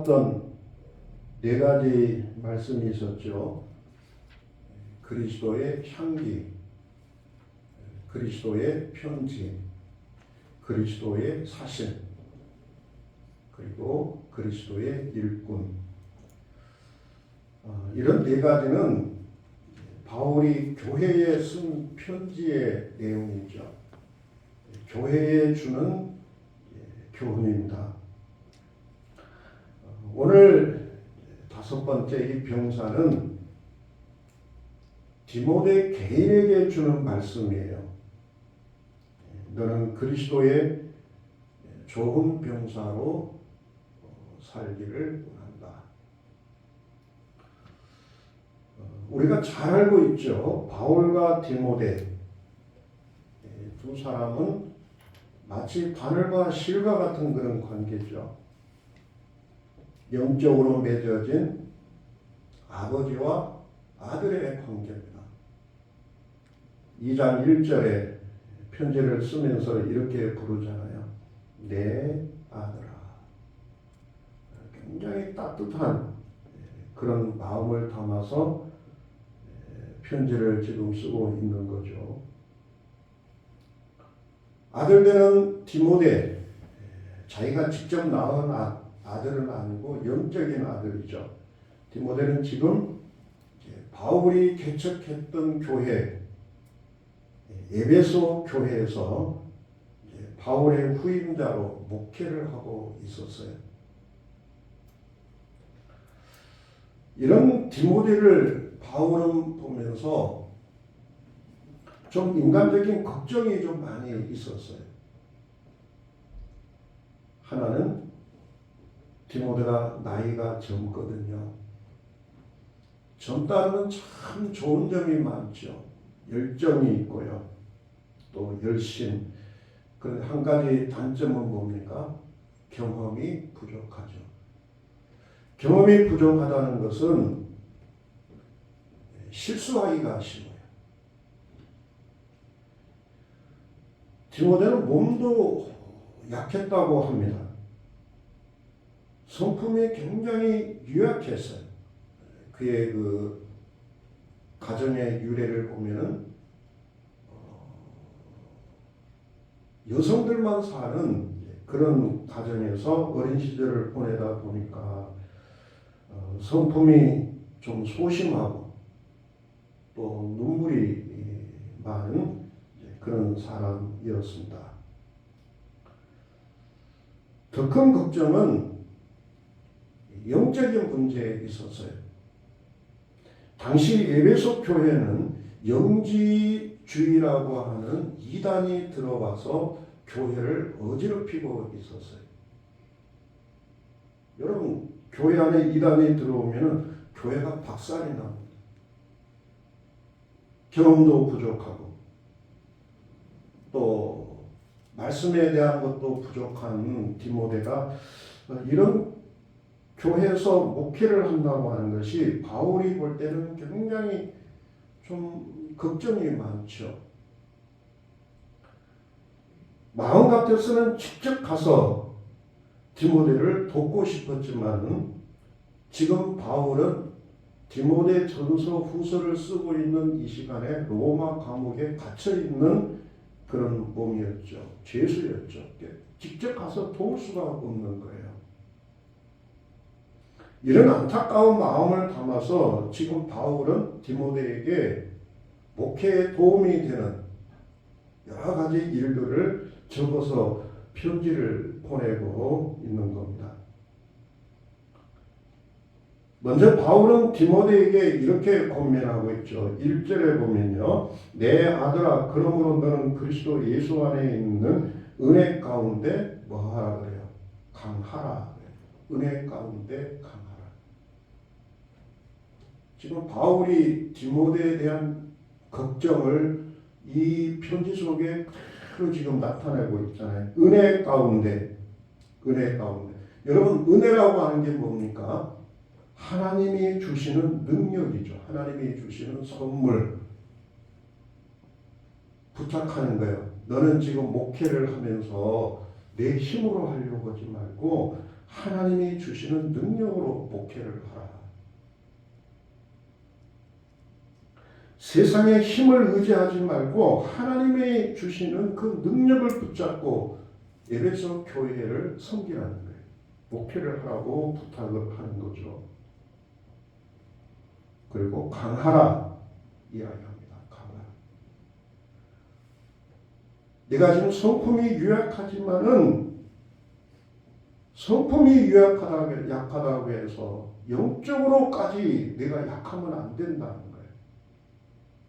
어떤 네 가지 말씀이 있었죠. 그리스도의 향기, 그리스도의 편지, 그리스도의 사신, 그리고 그리스도의 일꾼. 이런 네 가지는 바울이 교회에 쓴 편지의 내용이죠. 교회에 주는 교훈입니다. 오늘 다섯 번째 이 병사는 디모데 개인에게 주는 말씀이에요. 너는 그리스도의 좋은 병사로 살기를 원한다. 우리가 잘 알고 있죠. 바울과 디모데 두 사람은 마치 바늘과 실과 같은 그런 관계죠. 영적으로 맺어진 아버지와 아들의 관계입니다. 2장 1절에 편지를 쓰면서 이렇게 부르잖아요. 내 아들아. 굉장히 따뜻한 그런 마음을 담아서 편지를 지금 쓰고 있는 거죠. 아들 되는 디모데, 자기가 직접 낳은 아들은 아니고 영적인 아들이죠. 디모데는 지금 바울이 개척했던 교회, 에베소 교회에서 바울의 후임자로 목회를 하고 있었어요. 이런 디모데를 바울은 보면서 좀 인간적인 걱정이 좀 많이 있었어요. 하나는 디모데가 나이가 젊거든요. 젊다는 참 좋은 점이 많죠. 열정이 있고요. 또 열심. 그런데 한 가지 단점은 뭡니까? 경험이 부족하죠. 경험이 부족하다는 것은 실수하기가 쉬워요. 디모데는 몸도 약했다고 합니다. 성품이 굉장히 유약했어요. 그의 그 가정의 유래를 보면은 여성들만 사는 그런 가정에서 어린 시절을 보내다 보니까 성품이 좀 소심하고 또 눈물이 많은 그런 사람이었습니다. 더 큰 걱정은 영적인 문제에 있었어요. 당시 에베소 교회는 영지주의라고 하는 이단이 들어와서 교회를 어지럽히고 있었어요. 여러분, 교회 안에 이단이 들어오면 교회가 박살이 납니다. 경험도 부족하고 또 말씀에 대한 것도 부족한 디모데가 이런 교회에서 목회를 한다고 하는 것이 바울이 볼 때는 굉장히 좀 걱정이 많죠. 마음 같아서는 직접 가서 디모데를 돕고 싶었지만 지금 바울은 디모데 전서 후서를 쓰고 있는 이 시간에 로마 감옥에 갇혀 있는 그런 몸이었죠. 죄수였죠. 직접 가서 도울 수가 없는 거예요. 이런 안타까운 마음을 담아서 지금 바울은 디모데에게 목회에 도움이 되는 여러 가지 일들을 적어서 편지를 보내고 있는 겁니다. 먼저 바울은 디모데에게 이렇게 권면하고 있죠. 1절에 보면요. 내 아들아, 그러므로 너는 그리스도 예수 안에 있는 은혜 가운데 뭐하라 그래요? 강하라 그래요. 은혜 가운데 강하라. 지금 바울이 디모데에 대한 걱정을 이 편지 속에 그대로 지금 나타내고 있잖아요. 은혜 가운데, 은혜 가운데. 여러분, 은혜라고 하는 게 뭡니까? 하나님이 주시는 능력이죠. 하나님이 주시는 선물. 부탁하는 거예요. 너는 지금 목회를 하면서 내 힘으로 하려고 하지 말고 하나님이 주시는 능력으로 목회를 하라. 세상의 힘을 의지하지 말고 하나님이 주시는 그 능력을 붙잡고 에베소 교회를 섬기라는 거예요. 목회를 하라고 부탁을 하는 거죠. 그리고 강하라 이야기합니다. 강하라. 내가 지금 성품이 유약하지만은 성품이 약하다고 해서 영적으로까지 내가 약하면 안 된다는 거예요.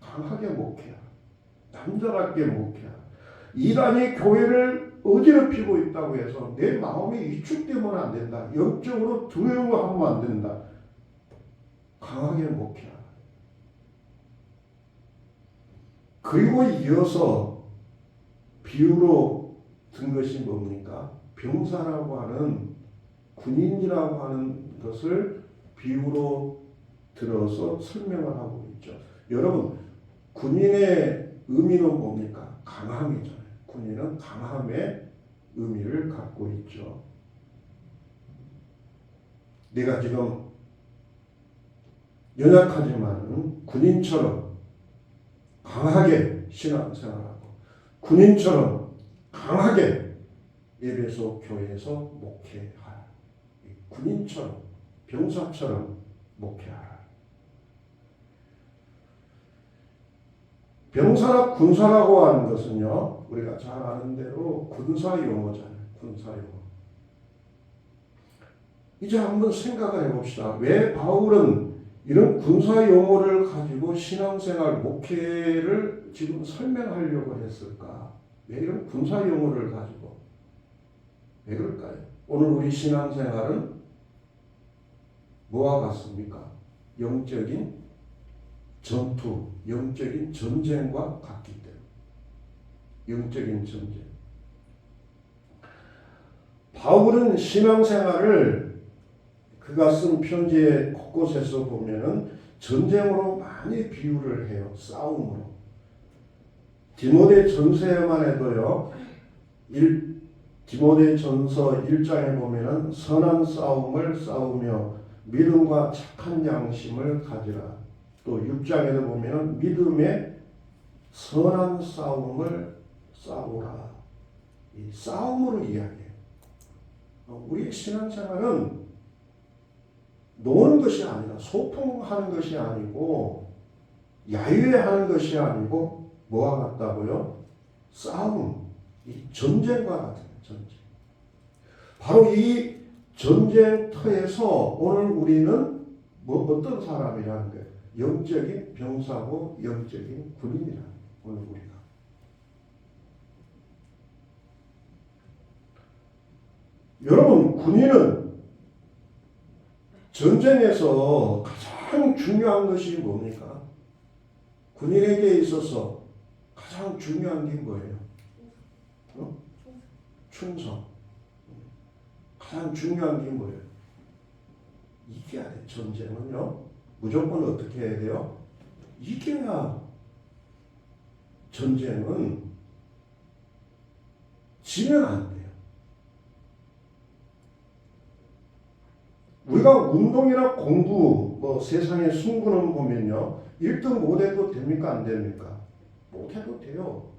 강하게 목회하라. 남자답게 목회하라. 이단이 교회를 어지럽히고 있다고 해서 내 마음이 위축되면 안 된다. 영적으로 두려워하면 안 된다. 강하게 목회하라. 그리고 이어서 비유로 든 것이 뭡니까? 병사라고 하는 군인이라고 하는 것을 비유로 들어서 설명을 하고 있죠. 여러분, 군인의 의미는 뭡니까? 강함이잖아요. 군인은 강함의 의미를 갖고 있죠. 내가 지금 연약하지만 군인처럼 강하게 신앙생활하고 군인처럼 강하게 에베소 교회에서 목회하라. 군인처럼 병사처럼 목회하라. 병사나 군사라고 하는 것은요, 우리가 잘 아는 대로 군사 용어잖아요. 군사 용어. 이제 한번 생각을 해봅시다. 왜 바울은 이런 군사 용어를 가지고 신앙생활, 목회를 지금 설명하려고 했을까? 왜 이런 군사 용어를 가지고? 왜 그럴까요? 오늘 우리 신앙생활은 뭐와 같습니까? 영적인 전투, 영적인 전쟁과 같기 때문에. 영적인 전쟁. 바울은 신앙생활을 그가 쓴 편지의 곳곳에서 보면은 전쟁으로 많이 비유를 해요. 싸움으로. 디모데 전서에만 해도요. 디모데 전서 1장에 보면은 선한 싸움을 싸우며 믿음과 착한 양심을 가지라. 또 6장에도 보면은 믿음의 선한 싸움을 싸우라. 이 싸움으로 이야기해요. 우리의 신앙생활은 노는 것이 아니라 소풍하는 것이 아니고 야유회하는 것이 아니고 뭐와 같다고요? 싸움, 이 전쟁과 같은 전쟁. 바로 이 전쟁터에서 오늘 우리는 어떤 사람이라는 거예요? 영적인 병사고 영적인 군인이라는 거예요. 오늘 우리가. 여러분, 군인은 전쟁에서 가장 중요한 것이 뭡니까? 군인에게 있어서 가장 중요한 게 뭐예요? 충성. 가장 중요한 게 뭐예요? 이겨야 돼. 전쟁은요. 무조건 어떻게 해야 돼요? 이겨야. 전쟁은 지면 안 돼요. 우리가 운동이나 공부, 세상의 승부는 보면요. 1등 못해도 됩니까? 안 됩니까? 못해도 돼요.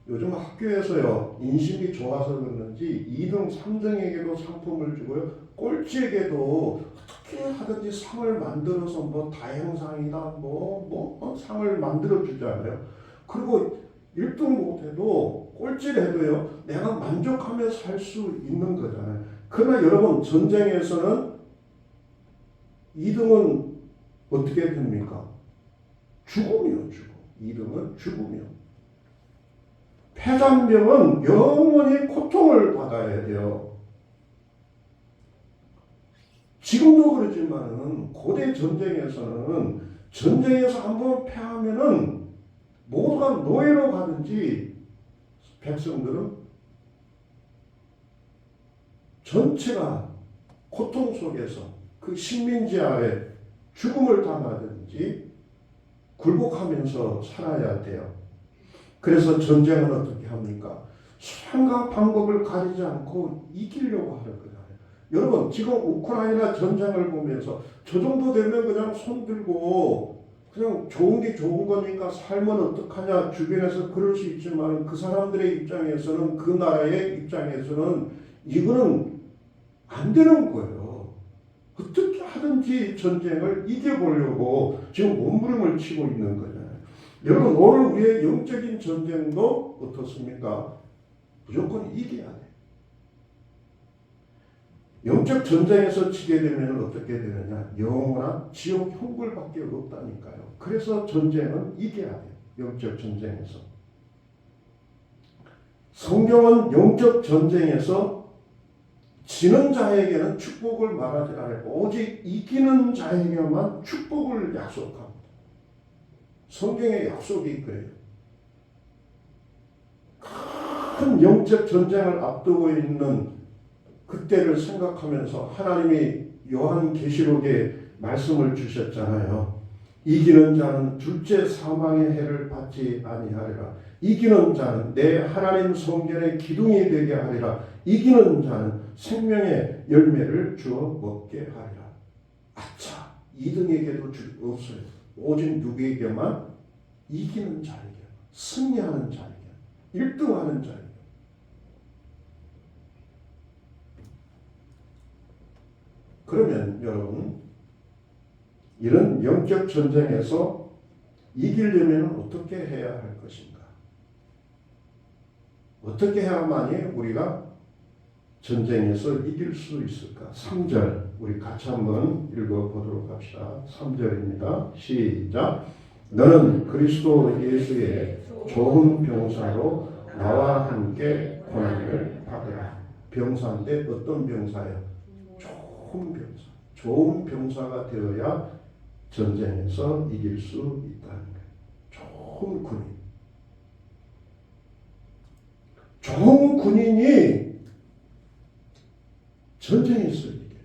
요즘 학교에서요. 인심이 좋아서 그러는지 2등, 3등에게도 상품을 주고요. 꼴찌에게도 어떻게 하든지 상을 만들어서 다행상이다 상을 만들어 주잖아요. 그리고 1등 못해도 꼴찌를 해도요. 내가 만족하며 살 수 있는 거잖아요. 그러나 여러분 전쟁에서는 2등은 어떻게 됩니까? 죽음이요. 죽음. 2등은 죽음이요. 패잔병은 영원히 고통을 받아야 돼요. 지금도 그렇지만은 고대 전쟁에서는 전쟁에서 한번 패하면은 모두가 노예로 가든지 백성들은 전체가 고통 속에서 그 식민지 아래 죽음을 당하든지 굴복하면서 살아야 돼요. 그래서 전쟁은 어떻게 합니까? 수단과 방법을 가리지 않고 이기려고 하는 거잖아요. 여러분 지금 우크라이나 전쟁을 보면서 저 정도 되면 그냥 손 들고 그냥 좋은 게 좋은 거니까 살면 어떡하냐 주변에서 그럴 수 있지만 그 사람들의 입장에서는 그 나라의 입장에서는 이거는 안 되는 거예요. 어떻게 하든지 전쟁을 이겨보려고 지금 몸부림을 치고 있는 거잖아요. 여러분 오늘 우리의 영적인 전쟁도 어떻습니까? 무조건 이겨야 돼. 영적 전쟁에서 지게 되면 어떻게 되느냐? 영원한 지옥 형벌밖에 없다니까요. 그래서 전쟁은 이겨야 돼요. 영적 전쟁에서. 성경은 영적 전쟁에서 지는 자에게는 축복을 말하지 않아요. 오직 이기는 자에게만 축복을 약속합니다. 성경의 약속이 그래요. 큰 영적 전쟁을 앞두고 있는 그때를 생각하면서 하나님이 요한계시록에 말씀을 주셨잖아요. 이기는 자는 둘째 사망의 해를 받지 아니하리라. 이기는 자는 내 하나님 성전의 기둥이 되게 하리라. 이기는 자는 생명의 열매를 주어 먹게 하리라. 아차, 2등에게도 없어요. 오직 누구에게만? 이기는 자에게, 승리하는 자에게, 1등하는 자에게. 그러면 여러분 이런 영적 전쟁에서 이기려면 어떻게 해야 할 것인가? 어떻게 해야만이 우리가 전쟁에서 이길 수 있을까? 3절 우리 같이 한번 읽어보도록 합시다. 3절입니다. 시작. 너는 그리스도 예수의 좋은 병사로 나와 함께 고난을 받으라. 병사인데 어떤 병사예요? 좋은 병사. 좋은 병사가 되어야 전쟁에서 이길 수 있다는 거예요. 좋은 군인. 좋은 군인이 전쟁에서 이겨요.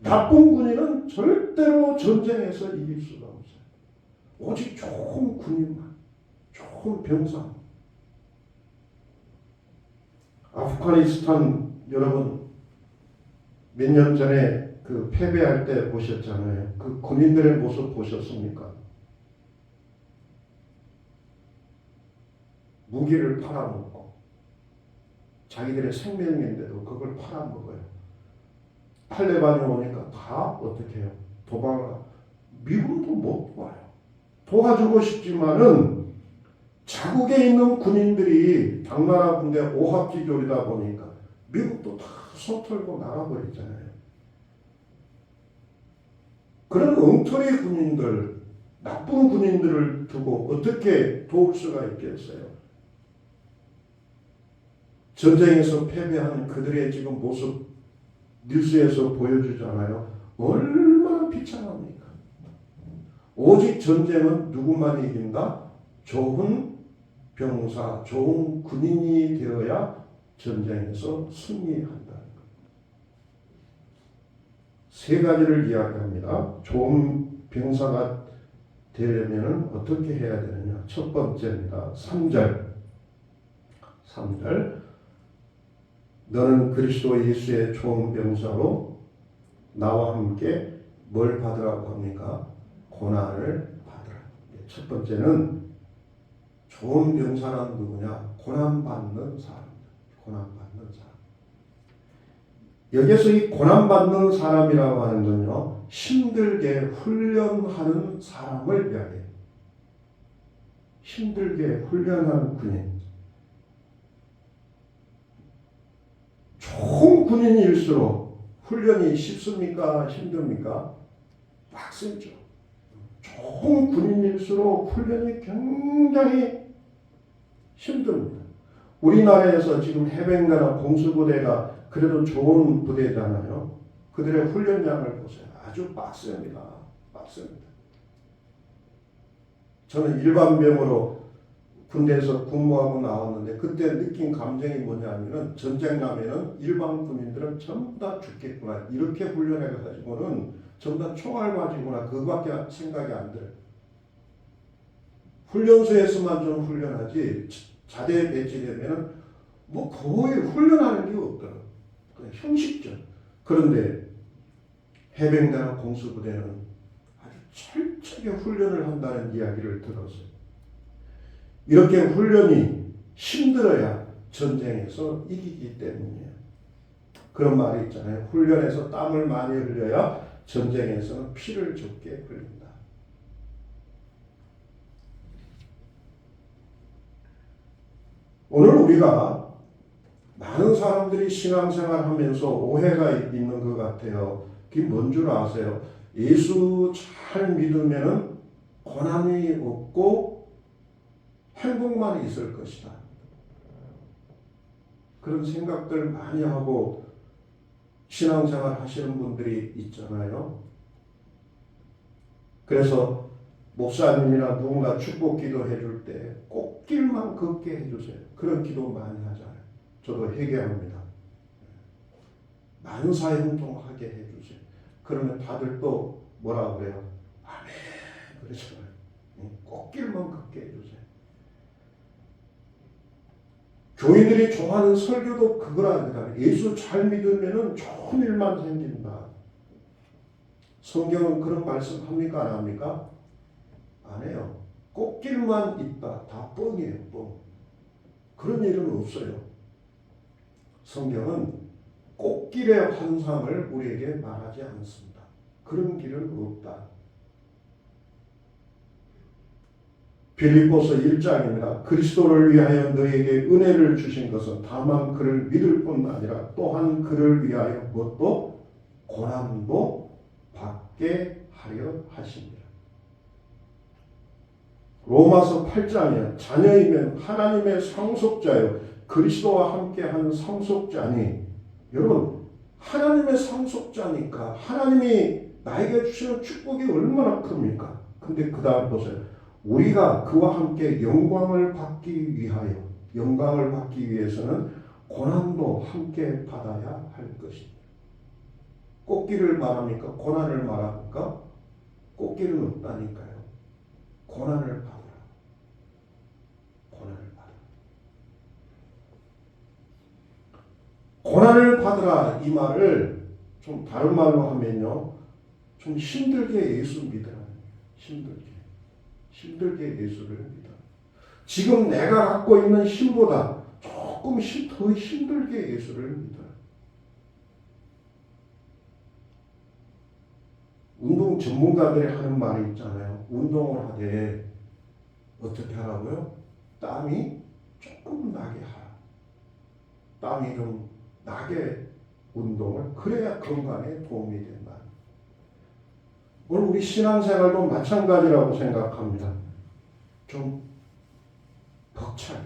나쁜 군인은 절대로 전쟁에서 이길 수가 없어요. 오직 좋은 군인만, 좋은 병사. 아프가니스탄 여러분 몇 년 전에 그 패배할 때 보셨잖아요. 그 군인들의 모습 보셨습니까? 무기를 팔아먹고 자기들의 생명인데도 그걸 팔아먹어요. 탈레반이 오니까 다 어떻게 해요? 도망을. 미국도 못 도와요. 도와주고 싶지만은 자국에 있는 군인들이 당나라 군대 오합지졸이다 보니까 미국도 다 손 털고 나가버렸잖아요. 그런 엉터리 군인들, 나쁜 군인들을 두고 어떻게 도울 수가 있겠어요? 전쟁에서 패배한 그들의 지금 모습 뉴스에서 보여주잖아요. 얼마나 비참합니까? 오직 전쟁은 누구만 이긴다? 좋은 병사, 좋은 군인이 되어야 전쟁에서 승리한다는 것. 세 가지를 이야기합니다. 좋은 병사가 되려면 어떻게 해야 되느냐? 첫 번째입니다. 3절. 너는 그리스도 예수의 좋은 병사로 나와 함께 뭘 받으라고 합니까? 고난을 받으라. 첫 번째는 좋은 병사란 누구냐? 고난받는 사람. 고난받는 사람. 여기서 이 고난받는 사람이라고 하는 건요, 힘들게 훈련하는 사람을 이야기해요. 힘들게 훈련하는 군인. 좋은 군인일수록 훈련이 쉽습니까? 힘듭니까? 빡세죠. 좋은 군인일수록 훈련이 굉장히 힘듭니다. 우리나라에서 지금 해병대나 공수부대가 그래도 좋은 부대잖아요. 그들의 훈련량을 보세요. 아주 빡셉니다. 빡셉니다. 저는 일반병으로 군대에서 근무하고 나왔는데 그때 느낀 감정이 뭐냐면은 전쟁 나면은 일반 군인들은 전부 다 죽겠구나. 이렇게 훈련해가지고는 전부 다 총알 맞이구나. 그거밖에 생각이 안 들어요. 훈련소에서만 좀 훈련하지 자대에 배치되면은 뭐 거의 훈련하는 게 없더라고요. 형식적. 그런데 해병대나 공수부대는 아주 철저하게 훈련을 한다는 이야기를 들었어요. 이렇게 훈련이 힘들어야 전쟁에서 이기기 때문이에요. 그런 말이 있잖아요. 훈련에서 땀을 많이 흘려야 전쟁에서는 피를 적게 흘린다. 오늘 우리가 많은 사람들이 신앙생활 하면서 오해가 있는 것 같아요. 그게 뭔 줄 아세요? 예수 잘 믿으면 고난이 없고 행복만 있을 것이다. 그런 생각들 많이 하고 신앙생활 하시는 분들이 있잖아요. 그래서 목사님이나 누군가 축복 기도 해줄 때 꽃길만 걷게 해주세요. 그런 기도 많이 하잖아요. 저도 회개합니다. 만사형통하게 해주세요. 그러면 다들 또 뭐라 그래요? 아멘 그러잖아요. 꽃길만 걷게 해주세요. 교인들이 좋아하는 설교도 그거랍니다. 예수 잘 믿으면 좋은 일만 생긴다. 성경은 그런 말씀 합니까? 안 합니까? 안 해요. 꽃길만 있다. 다 뻥이에요. 뻥. 그런 일은 없어요. 성경은 꽃길의 환상을 우리에게 말하지 않습니다. 그런 길은 없다. 빌립보서 1장입니다. 그리스도를 위하여 너에게 은혜를 주신 것은 다만 그를 믿을 뿐 아니라 또한 그를 위하여 무엇도 고난도 받게 하려 하십니다. 로마서 8장이요. 자녀이면 하나님의 상속자요. 그리스도와 함께하는 상속자니. 여러분 하나님의 상속자니까 하나님이 나에게 주시는 축복이 얼마나 큽니까? 근데 그 다음 보세요. 우리가 그와 함께 영광을 받기 위해서는 고난도 함께 받아야 할 것입니다. 꽃길을 말합니까? 고난을 말합니까? 꽃길은 없다니까요. 고난을 받으라. 고난을 받으라. 고난을 받으라 이 말을 좀 다른 말로 하면요. 좀 힘들게 예수 믿으라. 힘들게 예수를 믿어. 지금 내가 갖고 있는 힘보다 조금 더 힘들게 예수를 믿어. 운동 전문가들이 하는 말이 있잖아요. 운동을 하되 어떻게 하라고요? 땀이 조금 나게 하라. 땀이 좀 나게 운동을 그래야 건강에 도움이 된다. 오늘 우리 신앙생활도 마찬가지라고 생각합니다. 좀 벅차게.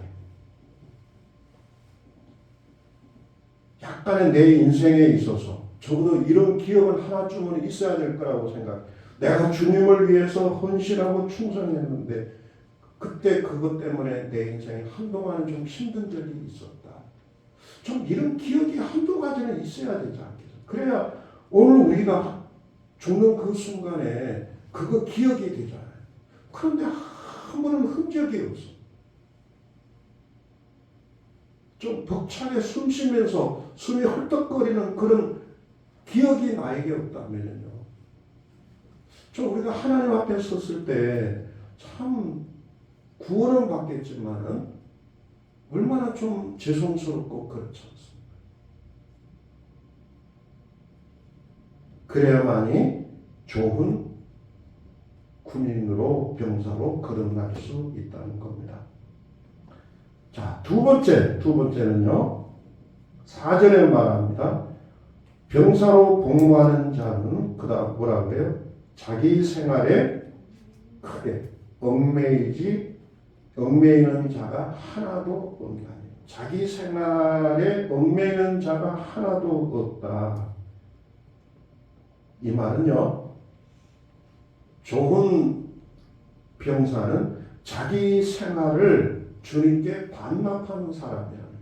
약간의 내 인생에 있어서 적어도 이런 기억은 하나쯤은 있어야 될 거라고 생각. 내가 주님을 위해서 헌신하고 충성했는데 그때 그것 때문에 내 인생에 한동안은 좀 힘든 적이 있었다. 좀 이런 기억이 한두 가지는 있어야 되지 않겠어요? 그래야 오늘 우리가 죽는 그 순간에 그거 기억이 되잖아요. 그런데 한 번은 흔적이 없어. 좀 벅차게 숨 쉬면서 숨이 헐떡거리는 그런 기억이 나에게 없다면요. 좀 우리가 하나님 앞에 섰을 때 참 구원은 받겠지만은 얼마나 좀 죄송스럽고 그렇지 않습니까? 그래야만이 좋은 군인으로 병사로 거듭날 수 있다는 겁니다. 자, 두 번째는요. 4절에 말합니다. 병사로 복무하는 자는 그다음 뭐라 그래요? 자기 생활에 크게 얽매이는 자가 하나도 없다. 자기 생활에 얽매이는 자가 하나도 없다. 이 말은요. 좋은 병사는 자기 생활을 주님께 반납하는 사람이라는.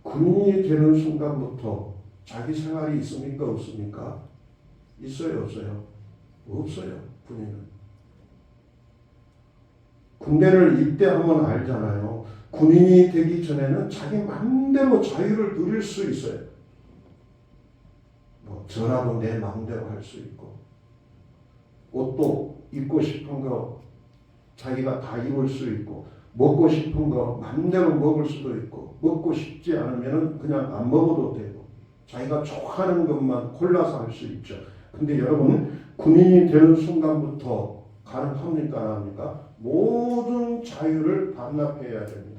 군인이 되는 순간부터 자기 생활이 있습니까? 없습니까? 있어요? 없어요? 없어요. 군인은. 군대를 입대하면 알잖아요. 군인이 되기 전에는 자기 마음대로 자유를 누릴 수 있어요. 뭐 전화도 내 마음대로 할 수 있고, 옷도 입고 싶은 거 자기가 다 입을 수 있고, 먹고 싶은 거 마음대로 먹을 수도 있고, 먹고 싶지 않으면 그냥 안 먹어도 되고, 자기가 좋아하는 것만 골라서 할 수 있죠. 근데 여러분, 군인이 되는 순간부터 가능합니까? 안 합니까? 모든 자유를 반납해야 됩니다.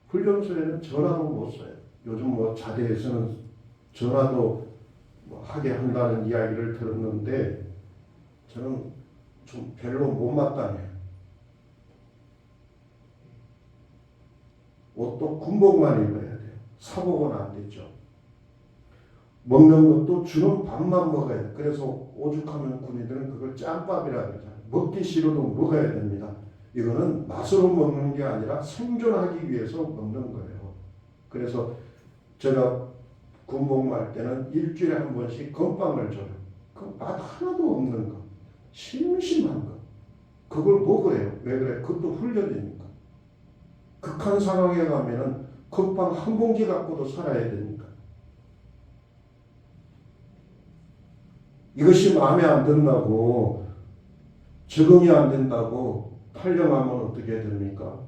훈련소에는 전화도 못 써요. 요즘 뭐 자대에서는 전화도 뭐 하게 한다는 이야기를 들었는데 저는 좀 별로 못마땅해요. 옷도 군복만 입어야 돼요. 사복은 안 되죠. 먹는 것도 주는 밥만 먹어야 돼요. 그래서 오죽하면 군인들은 그걸 짬밥이라고 그러잖아요. 먹기 싫어도 먹어야 됩니다. 이거는 맛으로 먹는 게 아니라 생존하기 위해서 먹는 거예요. 그래서 제가 군복 말 때는 일주일에 한 번씩 건빵을 줘요. 그 맛 하나도 없는 거, 심심한 거, 그걸 먹으래요. 왜 그래? 그것도 훈련이니까. 극한 상황에 가면은 건빵 한 봉지 갖고도 살아야 되니까. 이것이 마음에 안 든다고, 적응이 안 된다고 탈영하면 어떻게 됩니까?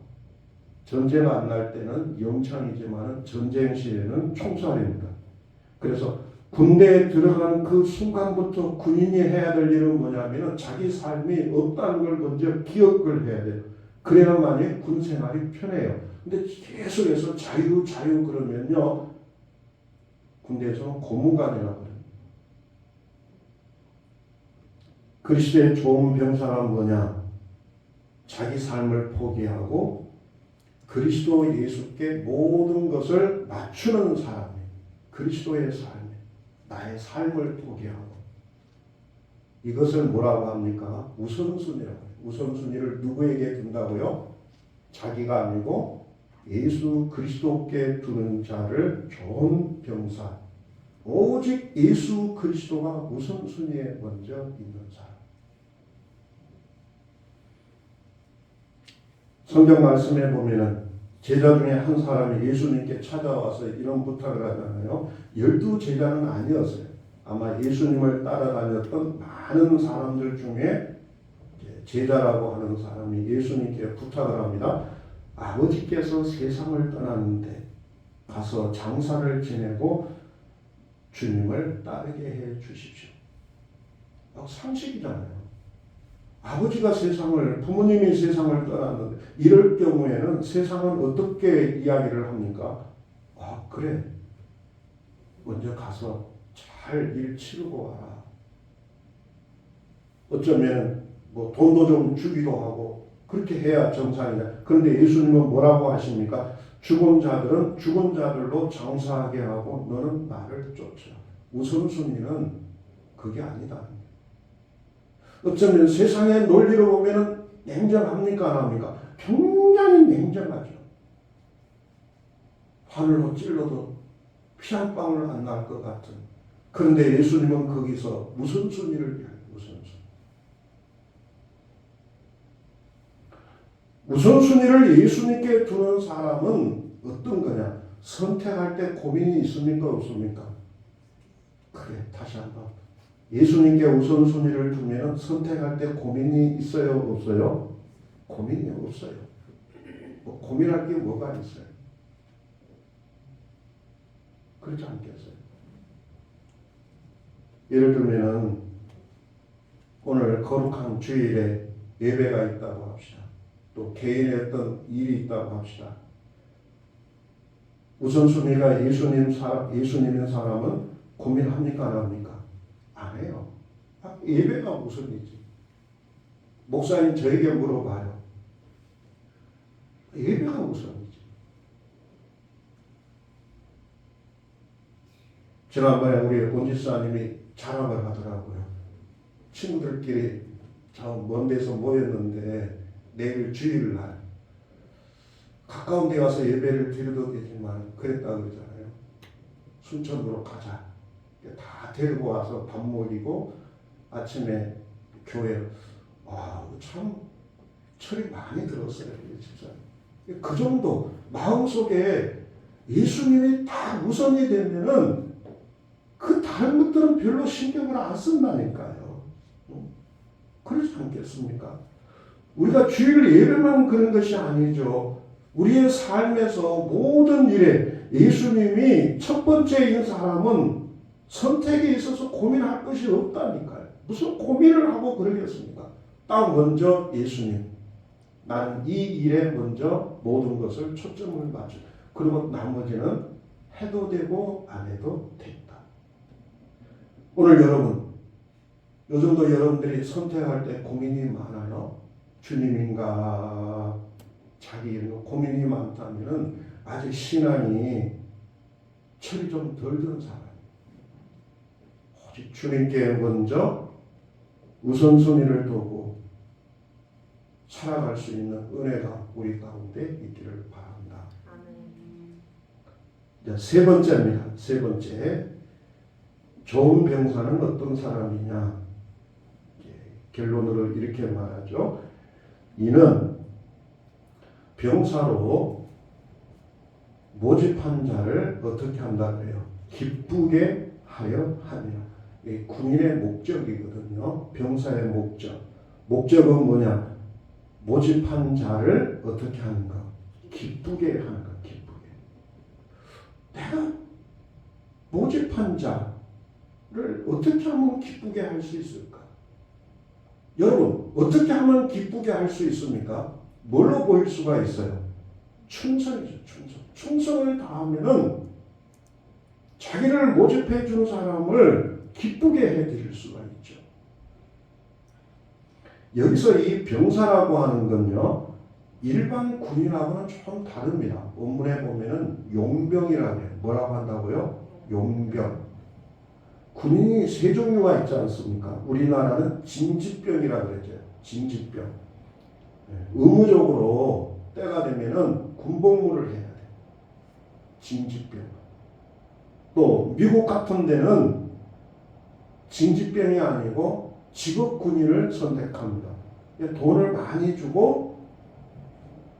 전쟁 안 날 때는 영창이지만 전쟁 시에는 총살입니다. 그래서 군대에 들어가는 그 순간부터 군인이 해야 될 일은 뭐냐면 자기 삶이 없다는 걸 먼저 기억을 해야 돼요. 그래야만이 군 생활이 편해요. 근데 계속해서 자유 그러면요, 군대에서는 고문관이라고 해요. 그리스도의 좋은 병사란 뭐냐? 자기 삶을 포기하고 그리스도 예수께 모든 것을 맞추는 사람이에요. 그리스도의 삶, 나의 삶을 포기하고. 이것을 뭐라고 합니까? 우선순위라고 해요. 우선순위를 누구에게 둔다고요? 자기가 아니고 예수 그리스도께 두는 자를 좋은 병사. 오직 예수 그리스도가 우선순위에 먼저 있는 사람. 성경 말씀에 보면은 제자 중에 한 사람이 예수님께 찾아와서 이런 부탁을 하잖아요. 12 제자는 아니었어요. 아마 예수님을 따라다녔던 많은 사람들 중에 제자라고 하는 사람이 예수님께 부탁을 합니다. 아버지께서 세상을 떠났는데 가서 장사를 지내고 주님을 따르게 해 주십시오. 상식이잖아요. 아버지가 부모님이 세상을 떠났는데 이럴 경우에는 세상은 어떻게 이야기를 합니까? 그래. 먼저 가서 잘 일 치르고 와라. 어쩌면 뭐 돈도 좀 주기도 하고 그렇게 해야 정상이다. 그런데 예수님은 뭐라고 하십니까? 죽은 자들은 죽은 자들로 장사하게 하고 너는 나를 쫓아. 우선순위는 그게 아니다. 어쩌면 세상의 논리로 보면 냉정합니까? 안 합니까? 굉장히 냉정하죠. 화를 찔러도 피 한 방울 안 날 것 같은. 그런데 예수님은 거기서 우선순위를 위하여 우선순위를 예수님께 두는 사람은 어떤 거냐? 선택할 때 고민이 있습니까? 없습니까? 그래, 다시 한번. 예수님께 우선순위를 두면 선택할 때 고민이 있어요? 없어요? 고민이 없어요. 고민할 게 뭐가 있어요? 그렇지 않겠어요? 예를 들면 오늘 거룩한 주일에 예배가 있다고 합시다. 또 개인의 어떤 일이 있다고 합시다. 우선순위가 예수님인 사람은 고민합니까? 안 합니까? 안 해요. 예배가 우선이지. 목사님 저에게 물어봐요. 예배가 우선이지. 지난번에 우리 온지사님이 자랑을 하더라고요. 친구들끼리 먼 데서 모였는데 내일 주일날 가까운 데 가서 예배를 드려도 되지만 그랬다 그러잖아요. 순천으로 가자. 다 데리고 와서 밥 먹이고 아침에 교회 참 철이 많이 들었어요. 집사님. 그 정도 마음속에 예수님이 다 우선이 되면은 그 다른 것들은 별로 신경을 안 쓴다니까요. 그렇지 않겠습니까? 우리가 주일 예배만 그런 것이 아니죠. 우리의 삶에서 모든 일에 예수님이 첫 번째인 사람은 선택에 있어서 고민할 것이 없다니까요. 무슨 고민을 하고 그러겠습니까? 딱 먼저 예수님. 나는 이 일에 먼저 모든 것을 초점을 맞춰. 그리고 나머지는 해도 되고 안 해도 된다. 오늘 여러분, 요즘도 여러분들이 선택할 때 고민이 많아요. 주님인가 자기 고민이 많다면 아직 신앙이 철이 좀 덜 든 사람이에요. 오직 주님께 먼저 우선순위를 두고 살아갈 수 있는 은혜가 우리 가운데 있기를 바랍니다. 아멘. 세 번째입니다. 세 번째, 좋은 병사는 어떤 사람이냐? 결론으로 이렇게 말하죠. 이는 병사로 모집한 자를 어떻게 한다 그래요? 기쁘게 하여 하며. 군인의 목적이거든요. 병사의 목적. 목적은 뭐냐? 모집한 자를 어떻게 하는가? 기쁘게 하는 거. 기쁘게. 내가 모집한 자를 어떻게 하면 기쁘게 할 수 있을까? 여러분, 어떻게 하면 기쁘게 할 수 있습니까? 뭘로 보일 수가 있어요? 충성이죠, 충성. 충성을 다하면은 자기를 모집해 준 사람을 기쁘게 해드릴 수가 있죠. 여기서 이 병사라고 하는 건요, 일반 군인하고는 조금 다릅니다. 원문에 보면은 용병이라고 해요. 뭐라고 한다고요? 용병. 군인이 세 종류가 있지 않습니까? 우리나라는 징집병이라고 그러죠. 징집병. 의무적으로 때가 되면은 군복무를 해야 돼. 징집병. 또 미국 같은 데는 징집병이 아니고 직업군인을 선택합니다. 돈을 많이 주고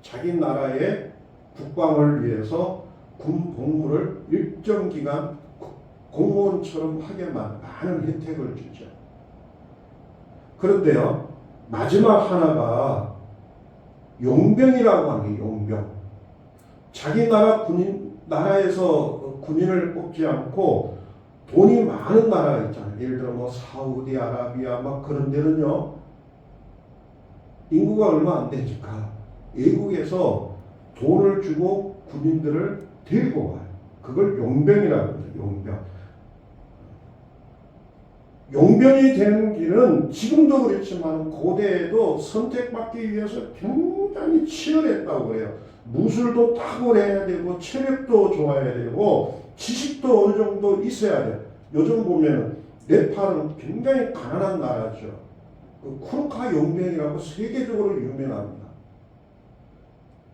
자기 나라의 국방을 위해서 군복무를 일정 기간 공무원처럼 하게만 많은 혜택을 주죠. 그런데요, 마지막 하나가 용병이라고 하는 게 용병. 자기 나라 나라에서 군인을 뽑지 않고 돈이 많은 나라 있잖아요. 예를 들어 뭐 사우디아라비아 막 그런 데는요, 인구가 얼마 안 되니까 외국에서 돈을 주고 군인들을 데리고 와요. 그걸 용병이라고 합니다. 용병. 용병이 되는 길은 지금도 그렇지만 고대에도 선택받기 위해서 굉장히 치열했다고 해요. 무술도 탁월해야 되고 체력도 좋아야 되고 지식도 어느 정도 있어야 돼요. 요즘 보면 네팔은 굉장히 가난한 나라죠. 쿠르카 용병이라고 세계적으로 유명합니다.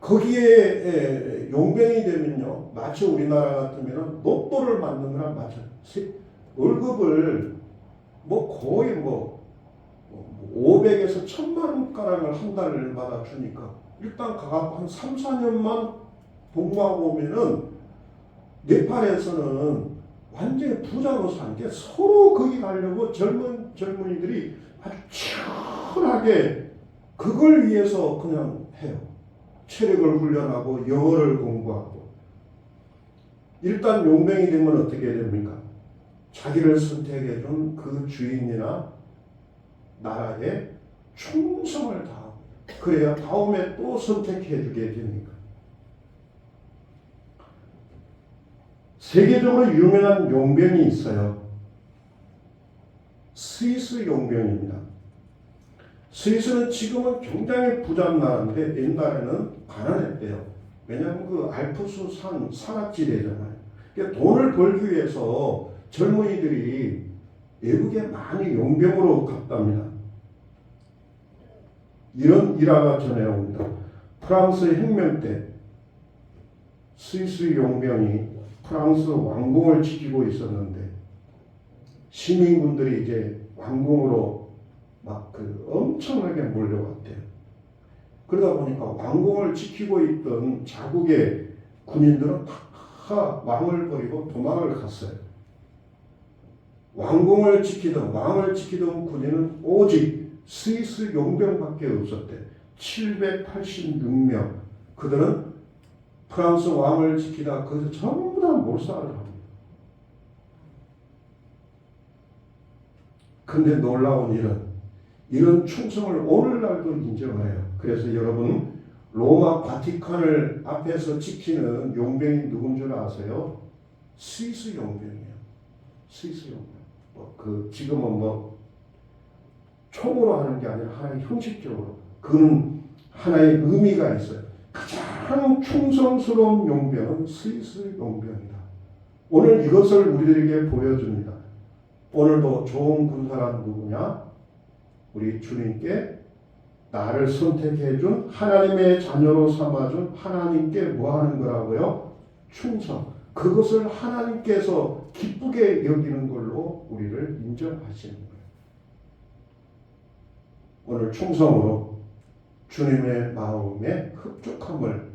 거기에 용병이 되면요, 마치 우리나라 같으면 로또를 맞는 거랑 마찬가지. 월급을 거의 500에서 1000만 원가량을 한 달마다 주니까 일단 가갖고 한 3, 4년만 복무하고 오면은 네팔에서는 완전히 부자로 산 게 서로 거기 가려고 젊은이들이 아주 치열하게 그걸 위해서 그냥 해요. 체력을 훈련하고 영어를 공부하고. 일단 용병이 되면 어떻게 됩니까? 자기를 선택해 준 그 주인이나 나라에 충성을 다하고 그래야 다음에 또 선택해 주게 되니까. 세계적으로 유명한 용병이 있어요. 스위스 용병입니다. 스위스는 지금은 굉장히 부자인 나라인데 옛날에는 가난했대요. 왜냐하면 그 알프스 산 산악지대잖아요. 그러니까 돈을 벌기 위해서 젊은이들이 외국에 많이 용병으로 갔답니다. 이런 일화가 전해옵니다. 프랑스 혁명 때 스위스 용병이 프랑스 왕궁을 지키고 있었는데 시민군들이 이제 왕궁으로 막 엄청나게 몰려왔대요. 그러다 보니까 왕궁을 지키고 있던 자국의 군인들은 다 왕을 버리고 도망을 갔어요. 왕을 지키던 군인은 오직 스위스 용병밖에 없었대. 786명. 그들은 프랑스 왕을 지키다 거기서 전부 다 몰살을 합니다. 근데 놀라운 일은 이런 충성을 오늘날도 인정을 해요. 그래서 여러분 로마 바티칸을 앞에서 지키는 용병이 누군 줄 아세요? 스위스 용병이에요. 스위스 용병. 지금은 총으로 하는 게 아니라 하나의 형식적으로. 그는 하나의 의미가 있어요. 가장 충성스러운 용병은 스위스 용병이다. 오늘 이것을 우리들에게 보여줍니다. 오늘도 좋은 군사란 누구냐? 우리 주님께 나를 선택해 준 하나님의 자녀로 삼아준 하나님께 뭐 하는 거라고요? 충성. 그것을 하나님께서 기쁘게 여기는 걸로 우리를 인정하시는 거예요. 오늘 충성으로 주님의 마음에 흡족함을